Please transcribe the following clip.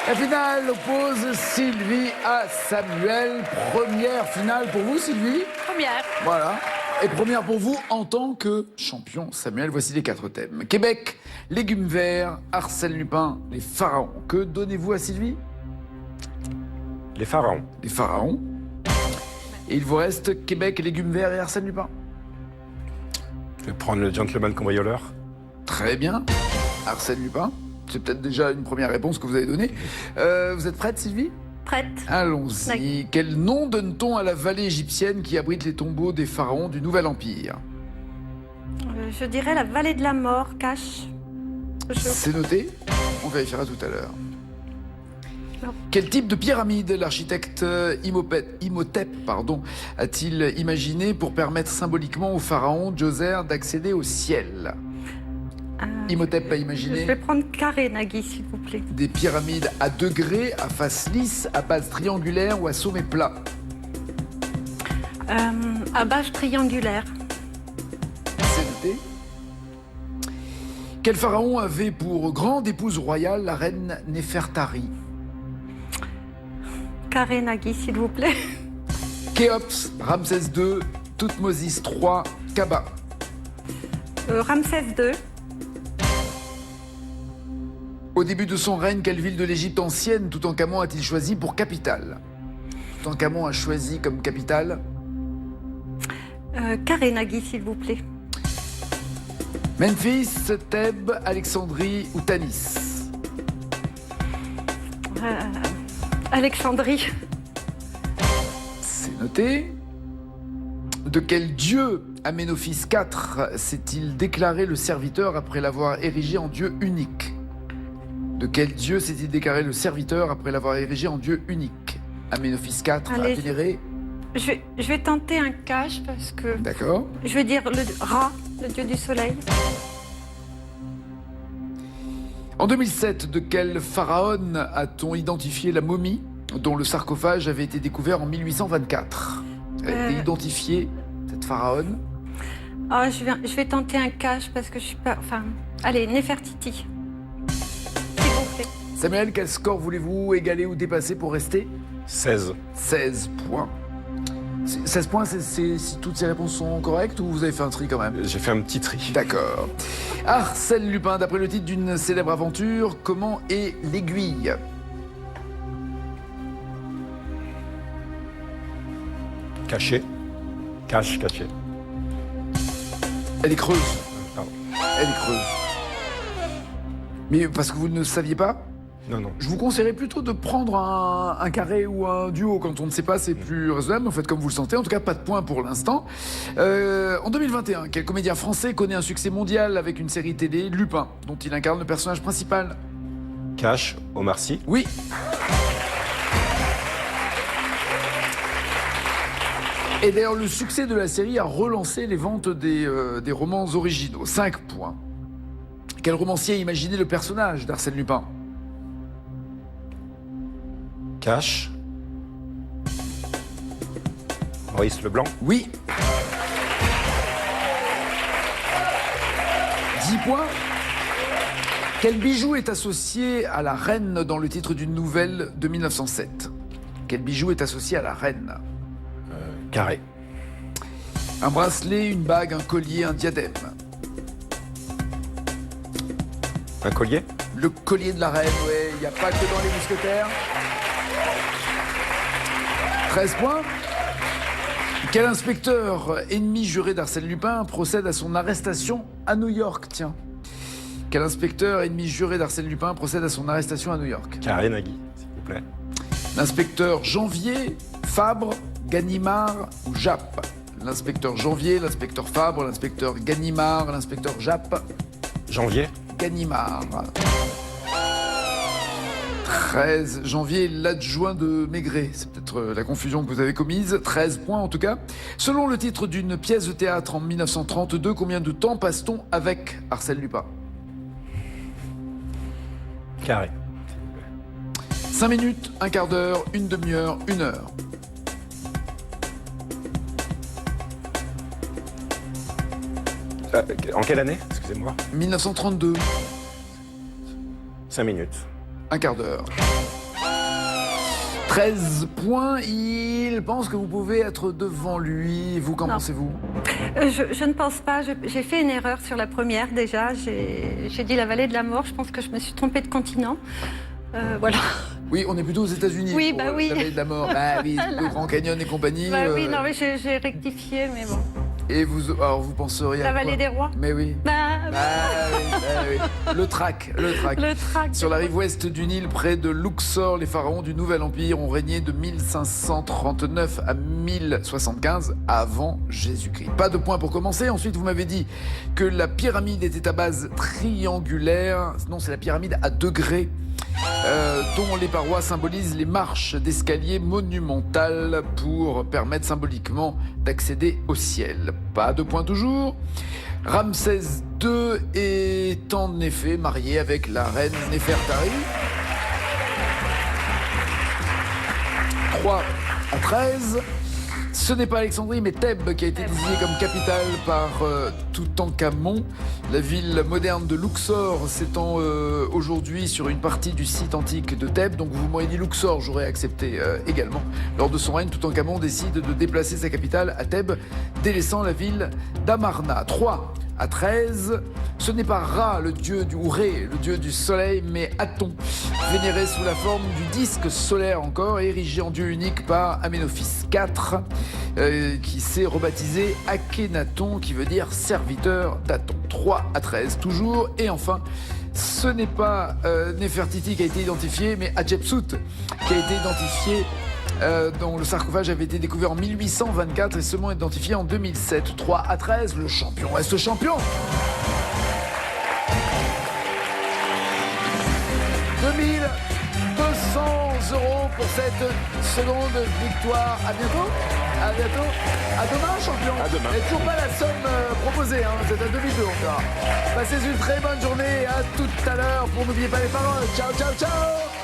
La finale oppose Sylvie à Samuel. Première finale pour vous, Sylvie? Première. Voilà. Et première pour vous en tant que champion, Samuel. Voici les 4 thèmes. Québec, légumes verts, Arsène Lupin, les pharaons. Que donnez-vous à Sylvie? Les pharaons. Les pharaons. Et il vous reste Québec, légumes verts et Arsène Lupin. Je vais prendre le gentleman cambrioleur. Très bien. Arsène Lupin. C'est peut-être déjà une première réponse que vous avez donnée. Vous êtes prête, Sylvie? Prête. Allons-y. Quel nom donne-t-on à la vallée égyptienne qui abrite les tombeaux des pharaons du Nouvel Empire? Je dirais la vallée de la mort, cache. C'est noté. On vérifiera tout à l'heure. Non. Quel type de pyramide l'architecte Imhotep a-t-il imaginé pour permettre symboliquement au pharaon Djoser d'accéder au ciel? Imhotep a Je imaginé vais prendre carré, Nagui, s'il vous plaît. des pyramides à degrés, à face lisse, à base triangulaire ou à sommet plat. À base triangulaire. C'est noté. Quel pharaon avait pour grande épouse royale la reine Néfertari? Carré, Nagui, s'il vous plaît. Khéops, Ramsès II, Toutmosis III, Kaba. Ramsès II. Au début de son règne, quelle ville de l'Égypte ancienne Toutankhamon a-t-il choisi pour capitale? Toutankhamon a choisi comme capitale Carré, Nagui, s'il vous plaît. Memphis, Thèbes, Alexandrie ou Tanis? Alexandrie. C'est noté. De quel dieu Aménophis IV s'est-il déclaré le serviteur après l'avoir érigé en dieu unique? De quel dieu s'est-il déclaré le serviteur après l'avoir érigé en dieu unique? Aménophis IV a Allez, vénéré. Je vais tenter un cache parce que... D'accord. Je vais dire le Ra, le dieu du soleil. En 2007, de quel pharaon a-t-on identifié la momie dont le sarcophage avait été découvert en 1824? Elle a été identifiée, cette pharaon. Ah, je vais tenter un cache parce que je suis pas... Enfin, allez, Néfertiti. S'il vous plaît. Samuel, quel score voulez-vous égaler ou dépasser pour rester? 16. 16 points. 16 points, c'est si toutes ces réponses sont correctes ou vous avez fait un tri quand même? J'ai fait un petit tri. D'accord. Arsène Lupin, d'après le titre d'une célèbre aventure, comment est l'aiguille? Caché. Cache, caché. Elle est creuse. Pardon. Elle est creuse. Mais parce que vous ne saviez pas? Non, non. Je vous conseillerais plutôt de prendre un carré ou un duo. Quand on ne sait pas, c'est plus raisonnable. En fait, comme vous le sentez. En tout cas, pas de points pour l'instant. En 2021, quel comédien français connaît un succès mondial avec une série télé, Lupin, dont il incarne le personnage principal? Cache, Omar Sy. Oui. Et d'ailleurs, le succès de la série a relancé les ventes des romans originaux. 5 points. Quel romancier a imaginé le personnage d'Arsène Lupin? Cache. Maurice Leblanc. Oui. 10 points. Quel bijou est associé à la reine dans le titre d'une nouvelle de 1907? Quel bijou est associé à la reine? Carré. Un bracelet, une bague, un collier, un diadème. Un collier. Le collier de la reine, ouais, il n'y a pas que dans les mousquetaires. 13 points. Quel inspecteur, ennemi juré d'Arsène Lupin, procède à son arrestation à New York? Tiens. Quel inspecteur, ennemi juré d'Arsène Lupin, procède à son arrestation à New York? Carré, Nagui, s'il vous plaît. L'inspecteur Janvier, Fabre, Ganimard ou Jappe? L'inspecteur Janvier, l'inspecteur Fabre, l'inspecteur Ganimard, l'inspecteur Jappe? Janvier. Ganimard. 13 janvier, l'adjoint de Maigret. C'est peut-être la confusion que vous avez commise. 13 points en tout cas. Selon le titre d'une pièce de théâtre en 1932, combien de temps passe-t-on avec Arsène Lupin? Carré. 5 minutes, un quart d'heure, une demi-heure, 1 heure. En quelle année? Excusez-moi. 1932, 5 minutes. un quart d'heure. 13 points, il pense que vous pouvez être devant lui. Vous, qu'en Non. pensez-vous? Je ne pense pas. J'ai fait une erreur sur la première déjà. J'ai dit la vallée de la mort. Je pense que je me suis trompée de continent. Voilà. Oui, on est plutôt aux États-Unis. Oui, pour, bah oui. la vallée de la mort. Bah oui, le Grand Canyon et compagnie. Bah oui, non, mais j'ai rectifié, mais bon. Et vous, alors vous penseriez à La quoi? vallée des rois. Mais oui. Bah, Oui. Le trac. le trac. Sur la rive ouest du Nil, près de Luxor, les pharaons du Nouvel Empire ont régné de 1539 à 1075 avant Jésus-Christ. Pas de point pour commencer. Ensuite, vous m'avez dit que la pyramide était à base triangulaire. Non, c'est la pyramide à degrés. Dont les parois symbolisent les marches d'escalier monumentales pour permettre symboliquement d'accéder au ciel. Pas de point toujours. Ramsès II est en effet marié avec la reine Néfertari. 3 à 13. Ce n'est pas Alexandrie, mais Thèbes qui a été désignée comme capitale par Toutankhamon. La ville moderne de Luxor s'étend aujourd'hui sur une partie du site antique de Thèbes. Donc vous m'auriez dit Luxor, j'aurais accepté également. Lors de son règne, Toutankhamon décide de déplacer sa capitale à Thèbes, délaissant la ville d'Amarna. 3 à 13. Ce n'est pas Ra, le dieu du Ré, le dieu du soleil, mais Aton, vénéré sous la forme du disque solaire encore, érigé en dieu unique par Aménophis IV, qui s'est rebaptisé Akhenaton, qui veut dire serviteur d'Aton. 3 à 13 toujours. Et enfin, ce n'est pas Néfertiti qui a été identifié, mais Hatshepsut qui a été identifié, dont le sarcophage avait été découvert en 1824 et seulement identifié en 2007. 3 à 13, le champion reste champion. 2200 € pour cette seconde victoire. À bientôt. À bientôt. À demain, champion. À demain. Et toujours pas la somme proposée, hein. C'est à 2002, on verra. Passez une très bonne journée. À tout à l'heure pour n'oubliez pas les paroles. Ciao, ciao, ciao.